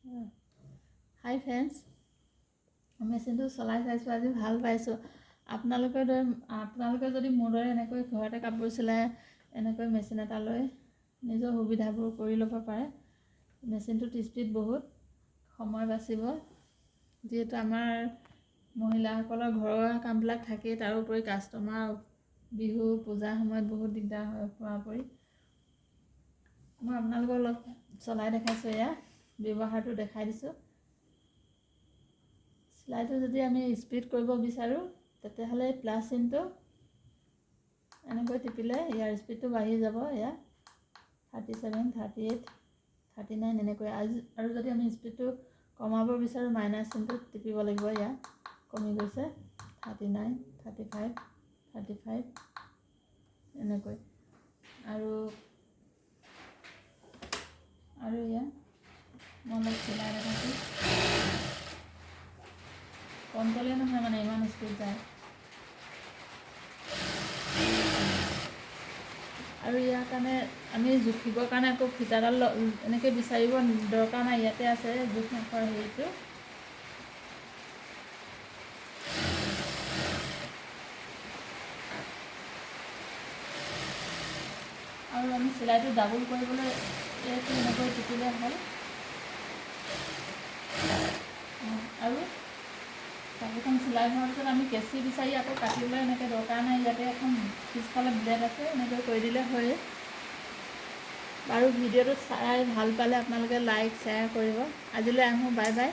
হাই friends, মেচিনটো চলাই চাইছোঁ, আজি ভাল পাইছোঁ। আপোনালোকে যদি মোৰ দৰে এনেকৈ ঘৰতে কাপোৰ চিলাই এনেকৈ মেচিন এটা লৈ নিজৰ সুবিধাবোৰ কৰি ল'ব পাৰে। মেচিনটোত স্পীড বহুত, সময় বাচিব, যিহেতু আমাৰ মহিলাসকলৰ ঘৰুৱা কামবিলাক থাকেই, তাৰোপৰি কাষ্টমাৰ বিহু পূজাৰ সময়ত বহুত দিগদাৰ হয় পৰাপৰি। মই আপোনালোকক অলপ চলাই দেখাইছোঁ, এয়া ব্যৱহাৰটো দেখাই দিছোঁ। চিলাইটো যদি আমি স্পীড কৰিব বিচাৰোঁ তেতিয়াহ'লে প্লাছ চিনটো এনেকৈ টিপিলে ইয়াৰ স্পীডটো বাঢ়ি যাব। এয়া 37, 38, 39 এনেকৈ। আৰু যদি আমি স্পীডটো কমাব বিচাৰোঁ মাইনাছ চিনটো টিপিব লাগিব। এয়া কমি গৈছে 39, 35, 35 এনেকৈ। আৰু এয়া মই অলপ চিলাই দেখাইছোঁ। কণ্ট্ৰলে নহয়, মানে ইমান স্পীড যায়। আৰু ইয়াৰ কাৰণে আমি জুখিবৰ কাৰণে আকৌ ফিটাডাল এনেকৈ বিচাৰিব দৰকাৰ নাই, ইয়াতে আছে জোখ মাখৰ হেৰিটো। আৰু আমি চিলাইটো ডাবুল কৰিবলৈ এইটো এনেকৈ টিপিলে হ'ল। আৰু কাপোৰখন চিলাই হোৱাৰ পিছত আমি কেঁচি বিচাৰি আকৌ কাটিবলৈ এনেকৈ দৰকাৰ নাই, ইয়াতে এখন পিছফালে ব্লেড আছে, এনেকৈ কৰি দিলে হয়। আৰু ভিডিঅ'টো চাই ভাল পালে আপোনালোকে লাইক শ্বেয়াৰ কৰিব। আজিলৈ আহোঁ, বাই বাই।